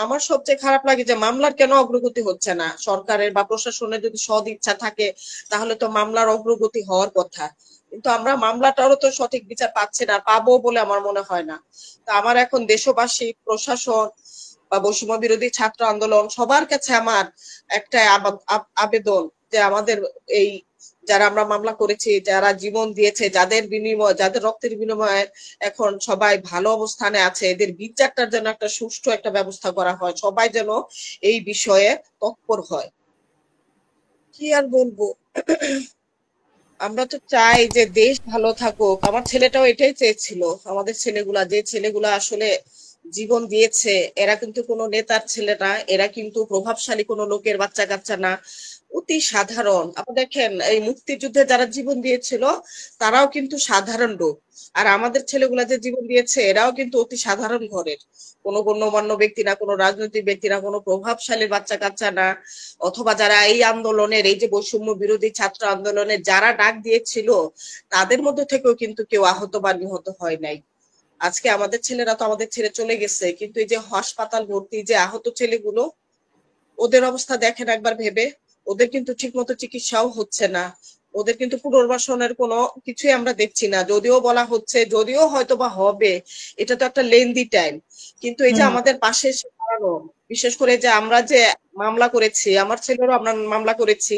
আমার সবচেয়ে খারাপ লাগে যে মামলার কেন অগ্রগতি হচ্ছে না। সরকারের বা প্রশাসনের যদি সদ ইচ্ছা থাকে তাহলে তো মামলার অগ্রগতি হওয়ার কথা, কিন্তু আমরা মামলাটারও তো সঠিক বিচার পাচ্ছি না, পাবো বলে আমার মনে হয় না। তো আমার এখন দেশবাসী, প্রশাসন বা বৈষম্য বিরোধী ছাত্র আন্দোলন সবার কাছে আমার একটা আবেদন যে আমাদের এই যারা আমরা মামলা করেছি, যারা জীবন দিয়েছে, যাদের বিনিময়, যাদের রক্তের বিনিময়ে এখন সবাই ভালো অবস্থানে আছে, এদের বিচারটার জন্য একটা সুষ্ঠু একটা ব্যবস্থা করা হয়, সবাই যেন এই বিষয়ে তৎপর হয়। কি আর বলবো, আমরা তো চাই যে দেশ ভালো থাকুক। আমার ছেলেটাও এটাই চেয়েছিল। আমাদের ছেলেগুলা, যে ছেলেগুলা আসলে জীবন দিয়েছে, এরা কিন্তু কোনো নেতার ছেলে না, এরা কিন্তু প্রভাবশালী কোনো লোকের বাচ্চা কাচ্চা না, অতি সাধারণ। আপনি দেখেন এই মুক্তিযুদ্ধে যারা জীবন দিয়েছিল তারাও কিন্তু সাধারণ লোক, আর আমাদের ছেলেগুলা যে জীবন দিয়েছে এরাও কিন্তু অতি সাধারণ ঘরের, কোনো গণ্যমান্য ব্যক্তি না, কোনো রাজনৈতিক ব্যক্তি না, কোনো প্রভাবশালী বাচ্চা কাচ্চা না। অথবা যারা এই আন্দোলনের, এই যে বৈষম্য বিরোধী ছাত্র আন্দোলনের যারা ডাক দিয়েছিল, তাদের মধ্যে থেকেও কিন্তু কেউ আহত বা নিহত হয় নাই। আজকে আমাদের ছেলেরা তো আমাদের ছেড়ে চলে গেছে, কিন্তু এই যে হাসপাতাল ভর্তি যে আহত ছেলেগুলো, ওদের অবস্থা দেখেন একবার ভেবে। ওদের কিন্তু ঠিক মতো চিকিৎসাও হচ্ছে না, ওদের কিন্তু পুনর্বাসনের কোনো কিছুই আমরা দেখছি না। যদিও বলা হচ্ছে, যদিও হয়তো বা হবে, এটা তো একটা লেন্দি টাইম। কিন্তু এই যে হুম। আমাদের পাশে এসে দাঁড়ানো, বিশেষ করে যে আমরা যে মামলা করেছি, আমার ছেলেরও আমরা মামলা করেছি,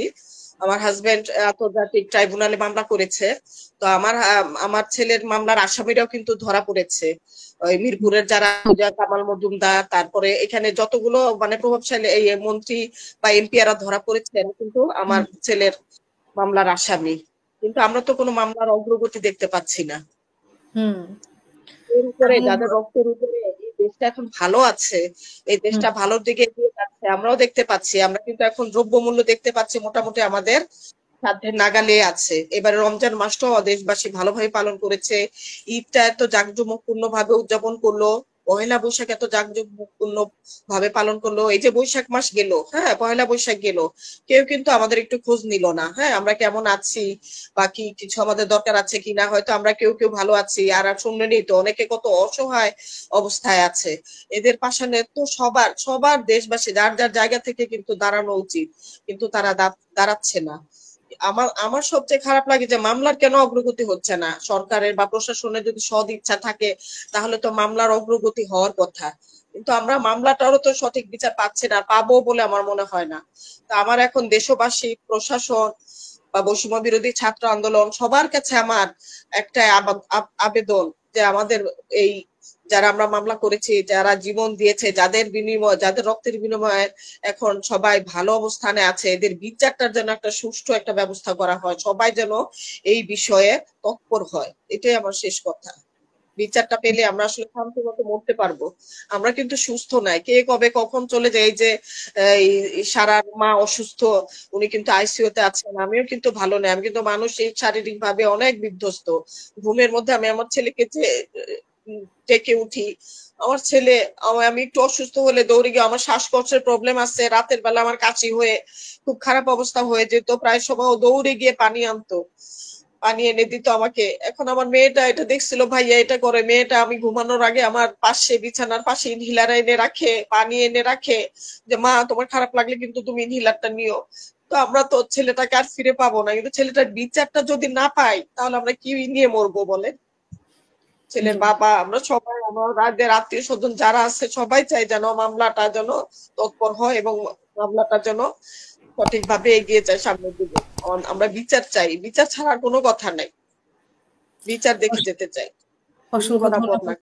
আমার হাজবেন্ড আন্তর্জাতিক ট্রাইব্যুনালে মামলা করেছে। তো আমার ছেলের মামলার আসামিরাও কিন্তু ধরা পড়েছে। ওই মিরপুরের যারা কামাল মজুমদার, তারপরে এখানে যতগুলো মানে প্রভাবশালী এই মন্ত্রী বা এমপিরা ধরা পড়েছেন কিন্তু আমার হুম। ছেলের মামলার আসামি। কিন্তু আমরা তো কোনো মামলার অগ্রগতি দেখতে পাচ্ছি না। হুম। এর উপরে আমি যাদের রক্তের উপরে এই দেশটা এখন ভালো আছে, এই হুম। দেশটা ভালোর দিকে এগিয়ে যাচ্ছে, আমরাও দেখতে পাচ্ছি। আমরা কিন্তু এখন দ্রব্যমূল্য দেখতে পাচ্ছি মোটামুটি আমাদের সাধ্যের নাগালে আছে। এবারে রমজান মাসটাও দেশবাসী ভালোভাবে পালন করেছে। ঈদটা এত জাঁকজমকপূর্ণ ভাবে উদযাপন করলো, পহেলা বৈশাখ এত জাঁকজমকপূর্ণ ভাবে পালন করলো। এই যে বৈশাখ মাস গেল, হ্যাঁ পহেলা বৈশাখ গেল, কেউ কিন্তু আমাদের একটু খোঁজ নিল না, হ্যাঁ আমরা কেমন আছি বা কি কিছু আমাদের দরকার আছে কিনা। হয়তো আমরা কেউ কেউ ভালো আছি, আর শুনলেনই তো অনেকে কত অসহায় অবস্থায় আছে। এদের পাশে তো সবার সবার দেশবাসী যার যার জায়গা থেকে কিন্তু দাঁড়ানো উচিত, কিন্তু তারা দাঁড়াচ্ছে না। আমার আমার সবচেয়ে খারাপ লাগে যে মামলার কেন অগ্রগতি হচ্ছে না। সরকারের বা প্রশাসনের যদি সদ ইচ্ছা থাকে তাহলে তো মামলার অগ্রগতি হওয়ার কথা, কিন্তু আমরা মামলাটারও তো সঠিক বিচার পাচ্ছি না, পাবো বলে আমার মনে হয় না। তো আমার এখন দেশবাসী, প্রশাসন বা বৈষম্য বিরোধী ছাত্র আন্দোলন সবার কাছে আমার একটা আবেদন যে আমাদের এই যারা আমরা মামলা করেছি, যারা জীবন দিয়েছে, যাদের বিনিময়, যাদের রক্তের বিনিময়ে এখন সবাই ভালো অবস্থানে আছে, এদের বিচারটার জন্য একটা সুষ্ঠু একটা ব্যবস্থা করা হয়, সবাই যেন এই বিষয়ে তৎপর হয়। এটাই আমার শেষ কথা। বিচারটা পেলে আমরা আসলে শান্তি মতো মরতে পারবো। আমরা কিন্তু সুস্থ নাই, কে কবে কখন চলে যায়। এই যে সারার মা অসুস্থ, উনি কিন্তু আইসিইউ তে আছেন, আমিও কিন্তু ভালো নেই, আমি কিন্তু মানসিক শারীরিক ভাবে অনেক বিধ্বস্ত। ঘুমের মধ্যে আমি আমার ছেলেকে যে ডেকে উঠি, আমার ছেলে, আমি একটু অসুস্থ হলে দৌড়ে গিয়ে, আমার শ্বাসকষ্টের প্রবলেম আছে, রাতের বেলা আমার কাশি হয়ে খুব খারাপ অবস্থা হয়ে যেত, প্রায় সময় ও দৌড়ে গিয়ে পানি আনতো, পানি এনে দিত আমাকে। এখন আমার মেয়েটা এটা দেখছিল, ভাইয়া এটা করে, মেয়েটা আমি ঘুমানোর আগে আমার পাশে বিছানার পাশে ইনহেলার এনে রাখে, পানি এনে রাখে, যে মা তোমার খারাপ লাগলে কিন্তু তুমি ইনহেলারটা নিও। তো আমরা তো ছেলেটাকে আর ফিরে পাবো না, কিন্তু ছেলেটার বিচারটা যদি না পাই তাহলে আমরা কি নিয়ে মরবো বলে। ছেলের জি। বাবা, আমরা সবাই, আমাদের আত্মীয় স্বজন যারা আছে সবাই চাই যেন মামলাটা যেন তৎপর হয় এবং মামলাটা যেন সঠিকভাবে এগিয়ে যায় সামনের দিকে। আমরা বিচার চাই, বিচার ছাড়ার কোনো কথা নাই, বিচার দেখে যেতে চাই। অসংখ্য ধন্যবাদ আপু ধন্যবাদ। আপনাকে।